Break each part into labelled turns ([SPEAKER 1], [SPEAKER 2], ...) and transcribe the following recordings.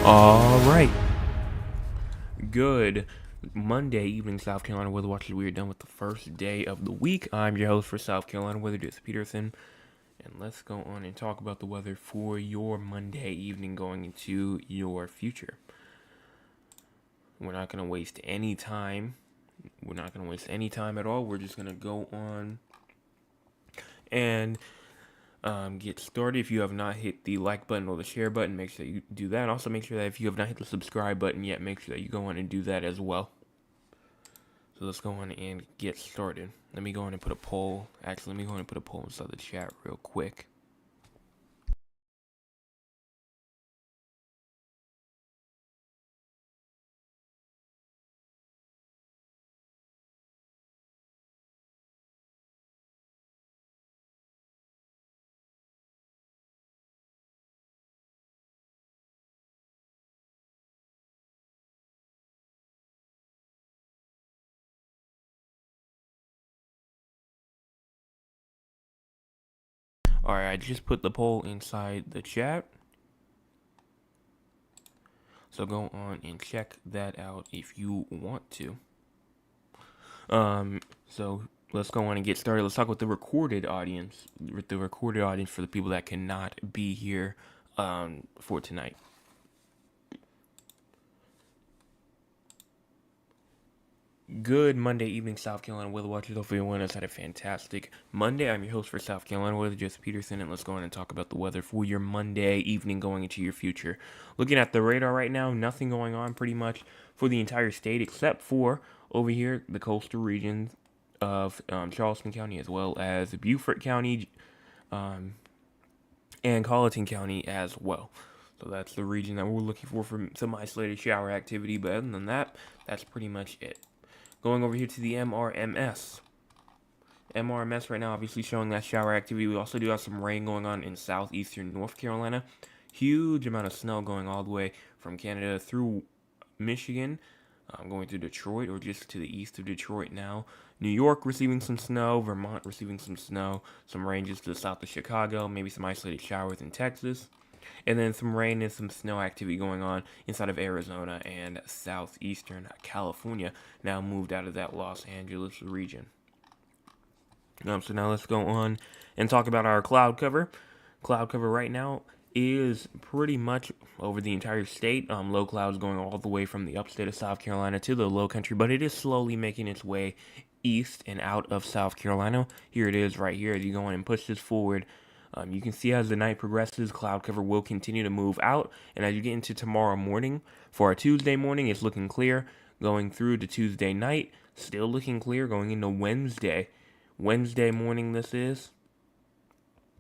[SPEAKER 1] All right. Good Monday evening, South Carolina Weather Watchers. We are done with the first day of the week. I'm your host for South Carolina Weather, Jesse Peterson. And let's go on and talk about the weather for your Monday evening going into your future. We're not going to waste any time. We're not going to waste any time at all. We're just going to go on and get started. If you have not hit the like button or the share button, make sure you do that. And also make sure that if you have not hit the subscribe button yet, make sure that you go on and do that as well. So let's go on and get started. Let me go on and put a poll. Actually, let me go on and put a poll inside the chat real quick. Alright, I just put the poll inside the chat. So go on and check that out if you want to. So let's go on and get started. Let's talk with the recorded audience. The recorded audience for the people that cannot be here for tonight. Good Monday evening, South Carolina Weather Watchers. Hopefully everyone has had a fantastic Monday. I'm your host for South Carolina Weather, Jesse Peterson, and let's go on and talk about the weather for your Monday evening going into your future. Looking at the radar right now, nothing going on pretty much for the entire state except for over here, the coastal regions of Charleston County as well as Beaufort County and Colleton County as well. So that's the region that we're looking for some isolated shower activity, but other than that, that's pretty much it. Going over here to the MRMS. MRMS right now obviously showing that shower activity. We also do have some rain going on in southeastern North Carolina. Huge amount of snow going all the way from Canada through Michigan, going to Detroit or just to the east of Detroit now. New York receiving some snow. Vermont receiving some snow. Some rain just to the south of Chicago. Maybe some isolated showers in Texas. And then some rain and some snow activity going on inside of Arizona and southeastern California, now moved out of that Los Angeles region. So now let's go on and talk about our cloud cover. Cloud cover right now is pretty much over the entire state. Low clouds going all the way from the upstate of South Carolina to the low country, but it is slowly making its way east and out of South Carolina. Here it is right here. As you go on and push this forward, you can see as the night progresses, cloud cover will continue to move out. And as you get into tomorrow morning, for our Tuesday morning, it's looking clear. Going through to Tuesday night, still looking clear. Going into Wednesday morning, this is.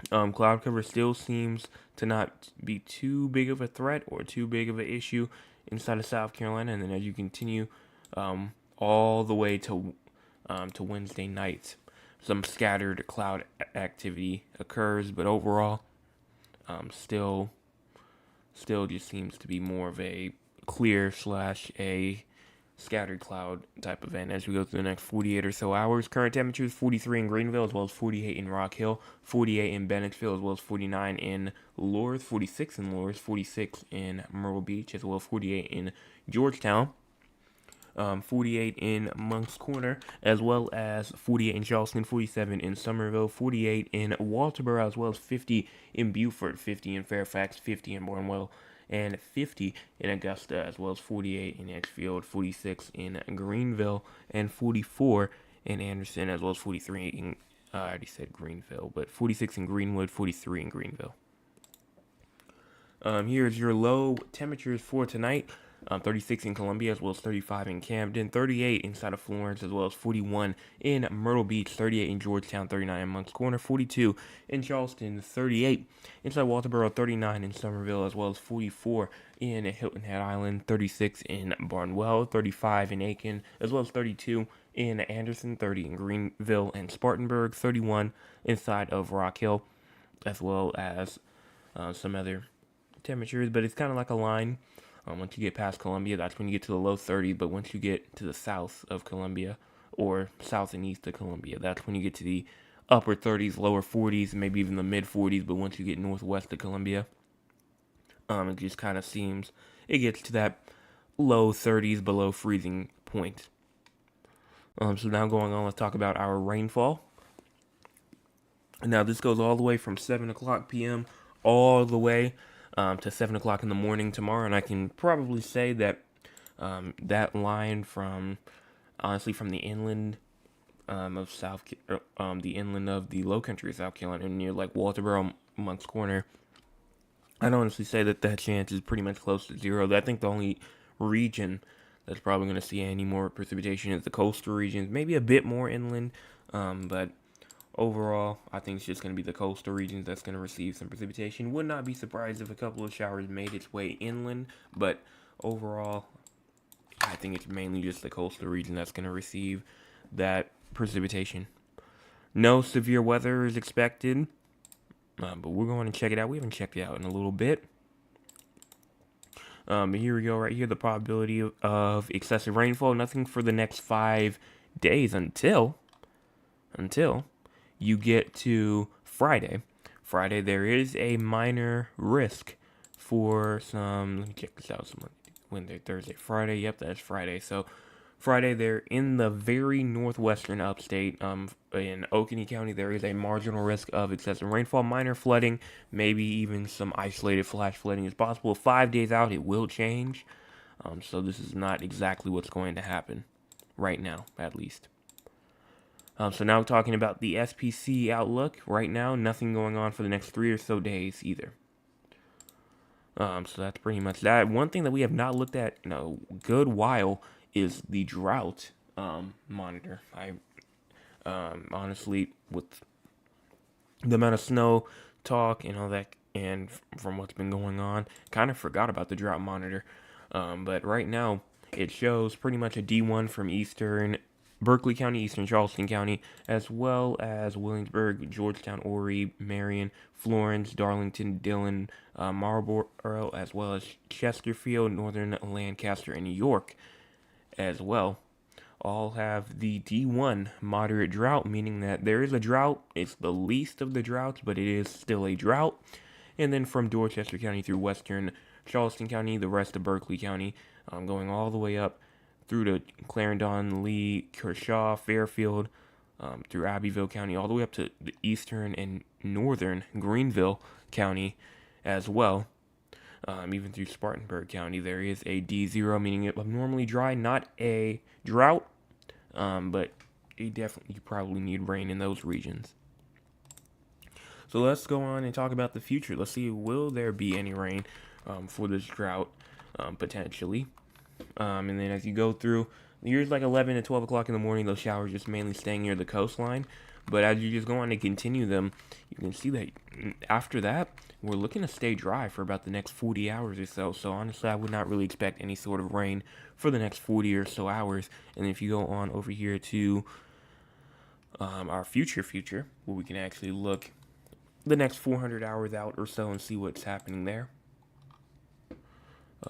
[SPEAKER 1] Cloud cover still seems to not be too big of a threat or too big of an issue inside of South Carolina. And then as you continue all the way to Wednesday night, some scattered cloud activity occurs, but overall, still just seems to be more of a clear / a scattered cloud type event as we go through the next 48 or so hours. Current temperature is 43 in Greenville as well as 48 in Rock Hill, 48 in Bennettsville as well as 49 in Loras, 46 in Loras, 46 in Myrtle Beach as well as 48 in Georgetown. 48 in Moncks Corner, as well as 48 in Charleston, 47 in Somerville, 48 in Walterboro, as well as 50 in Beaufort, 50 in Fairfax, 50 in Barnwell, and 50 in Augusta, as well as 48 in Edgefield, 46 in Greenville, and 44 in Anderson, as well as 43 in, I already said Greenville, but 46 in Greenwood, 43 in Greenville. Here's your low temperatures for tonight. 36 in Columbia as well as 35 in Camden, 38 inside of Florence as well as 41 in Myrtle Beach, 38 in Georgetown, 39 in Moncks Corner, 42 in Charleston, 38 inside Walterboro, 39 in Somerville as well as 44 in Hilton Head Island, 36 in Barnwell, 35 in Aiken as well as 32 in Anderson, 30 in Greenville and Spartanburg, 31 inside of Rock Hill as well as some other temperatures, but it's kind of like a line. Once you get past Columbia, that's when you get to the low 30s. But once you get to the south of Columbia, or south and east of Columbia, that's when you get to the upper 30s, lower 40s, maybe even the mid 40s. But once you get northwest of Columbia, It just kind of seems it gets to that low 30s below freezing point. So now going on, let's talk about our rainfall. Now this goes all the way from 7 o'clock p.m. all the way to 7 o'clock in the morning tomorrow, and I can probably say that that line from, honestly, from the inland of the inland of the low country of South Carolina, near like Walterboro, Moncks Corner, I'd honestly say that that chance is pretty much close to zero. I think the only region that's probably going to see any more precipitation is the coastal regions, maybe a bit more inland, but overall, I think it's just going to be the coastal regions that's going to receive some precipitation. Would not be surprised if a couple of showers made its way inland, but overall, I think it's mainly just the coastal region that's going to receive that precipitation. No severe weather is expected, but we're going to check it out. We haven't checked it out in a little bit. But here we go, right here, the probability of excessive rainfall. Nothing for the next 5 days until you get to Friday. Friday, there is a minor risk for some. Let me check this out. Wednesday, Thursday, Friday. Yep, that's Friday. So Friday, they're in the very northwestern upstate. In Oconee County, there is a marginal risk of excessive rainfall, minor flooding, maybe even some isolated flash flooding is possible. 5 days out, it will change. So this is not exactly what's going to happen right now, at least. So now talking about the SPC outlook. Right now, nothing going on for the next 3 or so days either. So that's pretty much that. One thing that we have not looked at in a good while is the drought monitor. I honestly, with the amount of snow talk and all that, and from what's been going on, kind of forgot about the drought monitor. But right now, it shows pretty much a D1 from eastern Berkeley County, eastern Charleston County, as well as Williamsburg, Georgetown, Horry, Marion, Florence, Darlington, Dillon, Marlboro, as well as Chesterfield, northern Lancaster, and York as well. All have the D1 moderate drought, meaning that there is a drought. It's the least of the droughts, but it is still a drought. And then from Dorchester County through western Charleston County, the rest of Berkeley County, going all the way up through to Clarendon, Lee, Kershaw, Fairfield, through Abbeville County, all the way up to the eastern and northern Greenville County as well. Even through Spartanburg County, there is a D0, meaning abnormally dry, not a drought, but you probably need rain in those regions. So let's go on and talk about the future. Let's see, will there be any rain for this drought, potentially? And then as you go through, years like 11 to 12 o'clock in the morning, those showers just mainly staying near the coastline. But as you just go on to continue them, you can see that after that, we're looking to stay dry for about the next 40 hours or so. So honestly, I would not really expect any sort of rain for the next 40 or so hours. And if you go on over here to our future, where we can actually look the next 400 hours out or so and see what's happening there.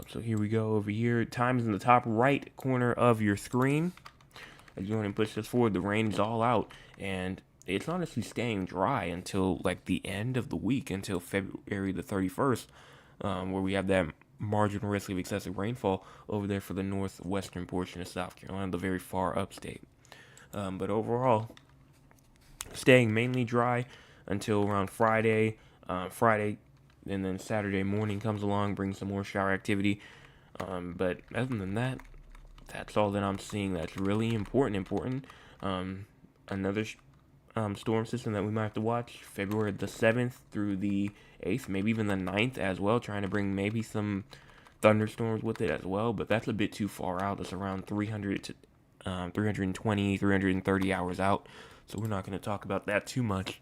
[SPEAKER 1] So here we go over here. Time is in the top right corner of your screen. As you want to push this forward, the rain is all out, and it's honestly staying dry until like the end of the week, until February the 31st, where we have that marginal risk of excessive rainfall over there for the northwestern portion of South Carolina, the very far upstate. But overall, staying mainly dry until around Friday. And then Saturday morning comes along, brings some more shower activity. But other than that, that's all that I'm seeing that's really important. Another storm system that we might have to watch, February the 7th through the 8th, maybe even the 9th as well, trying to bring maybe some thunderstorms with it as well. But that's a bit too far out. It's around 300 to 320, 330 hours out. So we're not going to talk about that too much.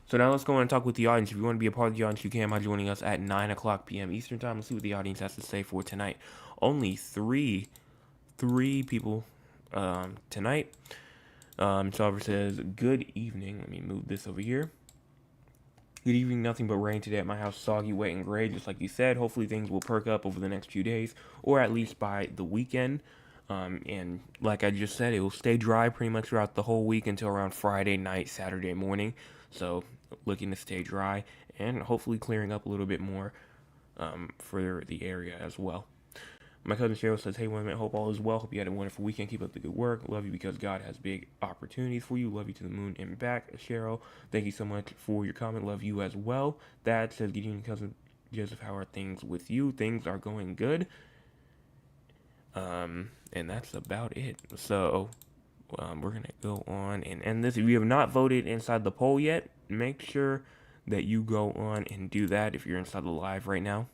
[SPEAKER 1] So now let's go on and talk with the audience. If you want to be a part of the audience, you can by joining us at 9 o'clock p.m. Eastern Time. Let's see what the audience has to say for tonight. Only three people tonight. Salver says, good evening. Let me move this over here. Good evening. Nothing but rain today at my house. Soggy, wet, and gray, just like you said. Hopefully things will perk up over the next few days, or at least by the weekend. And like I just said, it will stay dry pretty much throughout the whole week until around Friday night, Saturday morning. So looking to stay dry and hopefully clearing up a little bit more for the area as well. My cousin Cheryl says, "Hey, women, hope all is well. Hope you had a wonderful weekend. Keep up the good work. Love you because God has big opportunities for you. Love you to the moon and back." Cheryl, thank you so much for your comment. Love you as well. Dad says, "Gideon, cousin Joseph, how are things with you? Things are going good." And that's about it. So, we're gonna go on and end this. If you have not voted inside the poll yet, make sure that you go on and do that if you're inside the live right now.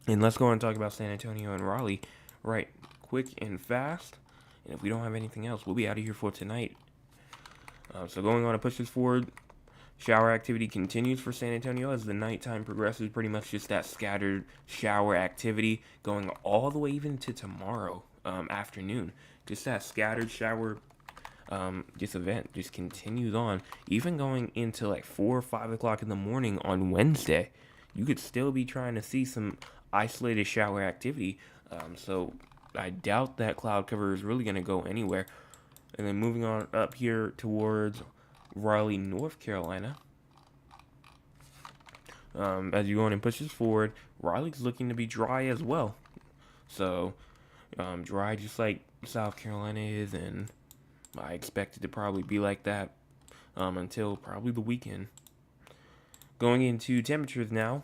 [SPEAKER 1] And let's go on and talk about San Antonio and Raleigh right quick and fast. And if we don't have anything else, we'll be out of here for tonight. So going on to push this forward, shower activity continues for San Antonio as the nighttime progresses. Pretty much just that scattered shower activity going all the way even to tomorrow afternoon. Just that scattered shower this event just continues on, even going into like 4 or 5 o'clock in the morning on Wednesday. You could still be trying to see some isolated shower activity. So I doubt that cloud cover is really going to go anywhere. And then moving on up here towards Raleigh, North Carolina. As you go on and push this forward, Raleigh's looking to be dry as well. So dry just like South Carolina is, and I expect it to probably be like that until probably the weekend. Going into temperatures now.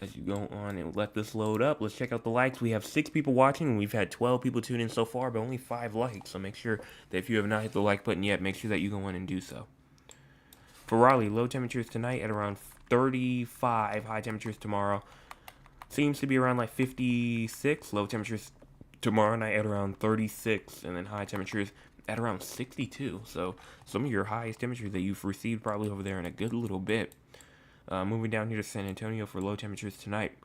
[SPEAKER 1] As you go on and let this load up, let's check out the likes. We have 6 people watching, and we've had 12 people tune in so far, but only 5 likes. So make sure that if you have not hit the like button yet, make sure that you go on and do so. For Raleigh, low temperatures tonight at around 35. High temperatures tomorrow seems to be around like 56. Low temperatures tomorrow night at around 36, and then high temperatures at around 62. So some of your highest temperatures that you've received probably over there in a good little bit. Moving down here to San Antonio for low temperatures tonight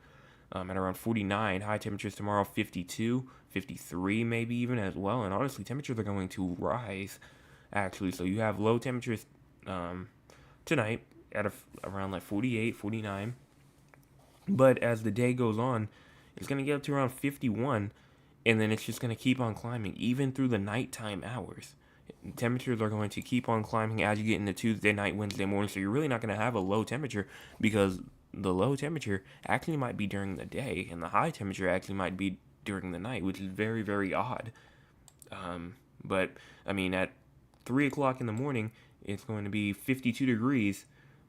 [SPEAKER 1] at around 49. High temperatures tomorrow 52, 53 maybe even as well. And honestly, temperatures are going to rise actually. So you have low temperatures tonight at around like 48, 49. But as the day goes on, it's going to get up to around 51. And then it's just going to keep on climbing even through the nighttime hours. Temperatures are going to keep on climbing as you get into Tuesday night, Wednesday morning. So you're really not going to have a low temperature because the low temperature actually might be during the day and the high temperature actually might be during the night, which is very, very odd. But I mean, at 3 o'clock in the morning, it's going to be 52 degrees,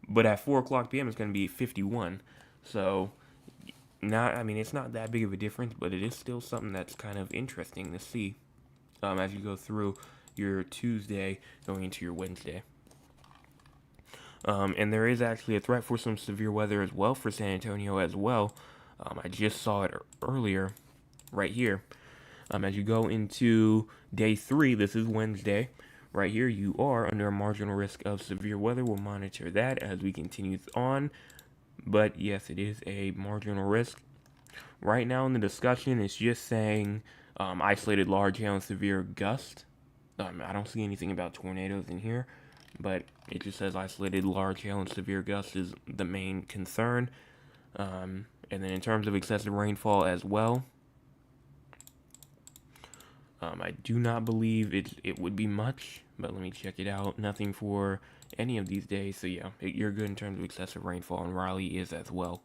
[SPEAKER 1] but at 4 o'clock p.m., it's going to be 51. So it's not that big of a difference, but it is still something that's kind of interesting to see as you go through your Tuesday going into your Wednesday. And there is actually a threat for some severe weather as well for San Antonio as well. I just saw it earlier right here. As you go into day 3, this is Wednesday. Right here, you are under a marginal risk of severe weather. We'll monitor that as we continue on. But yes, it is a marginal risk. Right now in the discussion, it's just saying isolated large hail and severe gust. I don't see anything about tornadoes in here, but it just says isolated large hail and severe gusts is the main concern. And then in terms of excessive rainfall as well, I do not believe it would be much, but let me check it out. Nothing for any of these days, so yeah, you're good in terms of excessive rainfall, and Raleigh is as well.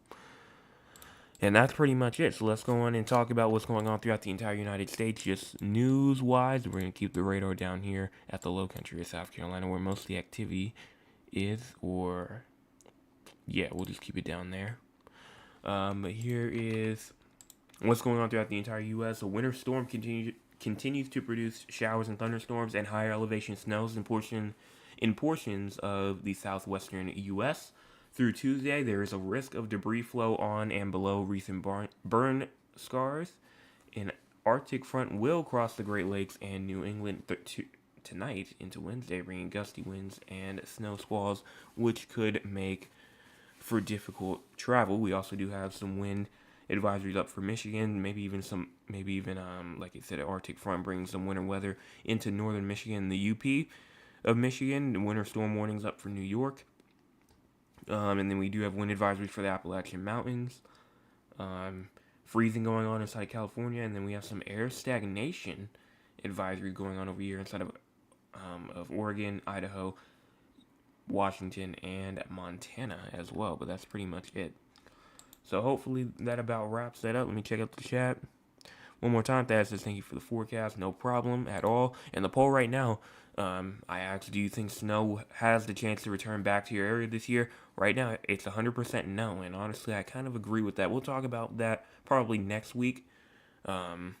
[SPEAKER 1] And that's pretty much it. So let's go on and talk about what's going on throughout the entire United States, just news-wise. We're going to keep the radar down here at the low country of South Carolina, where most of the activity is, or, yeah, we'll just keep it down there. But here is what's going on throughout the entire U.S. A winter storm continues to produce showers and thunderstorms and higher elevation snows in portions of the southwestern U.S. Through Tuesday, there is a risk of debris flow on and below recent burn scars. An Arctic front will cross the Great Lakes and New England tonight into Wednesday, bringing gusty winds and snow squalls, which could make for difficult travel. We also do have some wind advisories up for Michigan, maybe even like I said, an Arctic front bringing some winter weather into northern Michigan, the UP of Michigan. The winter storm warnings up for New York. And then we do have wind advisories for the Appalachian Mountains. Freezing going on inside California, and then we have some air stagnation advisory going on over here inside of Oregon, Idaho, Washington, and Montana as well. But that's pretty much it. So hopefully that about wraps that up. Let me check out the chat. One more time, Thad says thank you for the forecast. No problem at all. And the poll right now, I asked, do you think snow has the chance to return back to your area this year? Right now, it's 100% no. And honestly, I kind of agree with that. We'll talk about that probably next week. Because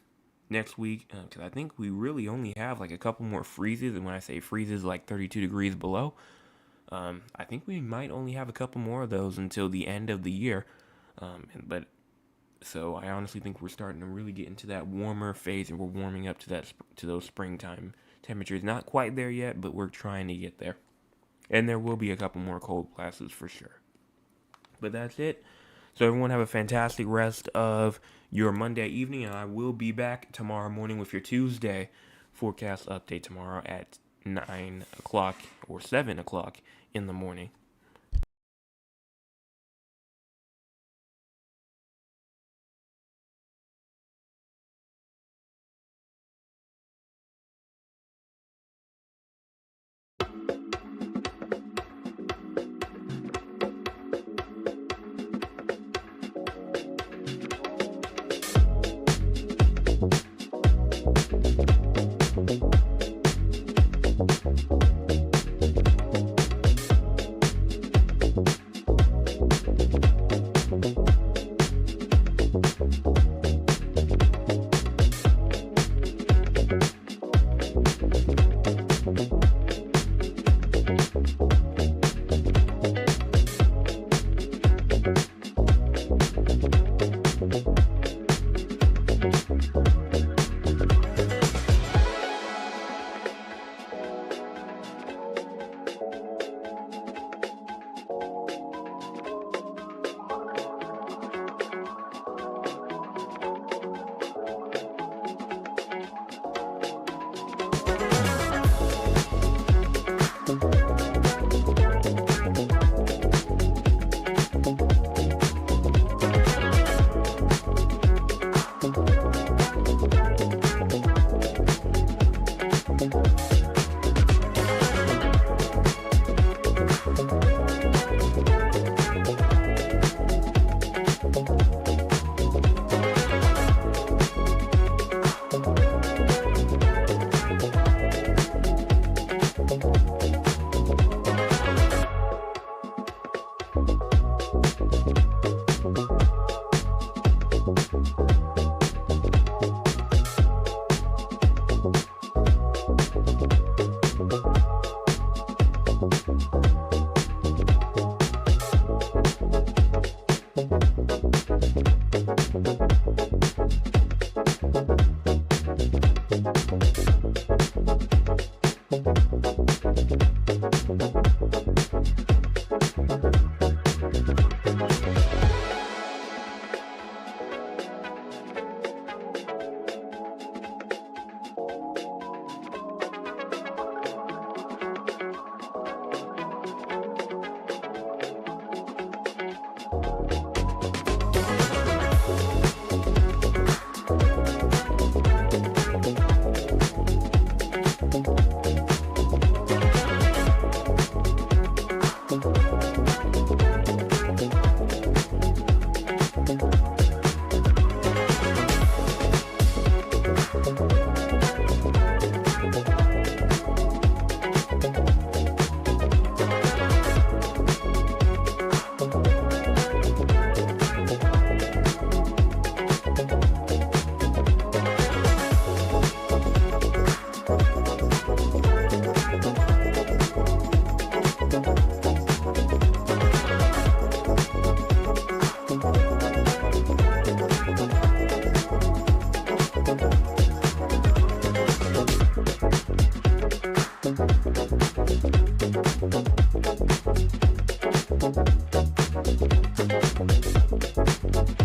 [SPEAKER 1] I think we really only have like a couple more freezes. And when I say freezes, like 32 degrees below, I think we might only have a couple more of those until the end of the year. So I honestly think we're starting to really get into that warmer phase, and we're warming up to those springtime temperatures. Not quite there yet, but we're trying to get there. And there will be a couple more cold blasts for sure. But that's it. So everyone have a fantastic rest of your Monday evening, and I will be back tomorrow morning with your Tuesday forecast update tomorrow at 9 o'clock or 7 o'clock in the morning.
[SPEAKER 2] Thank you.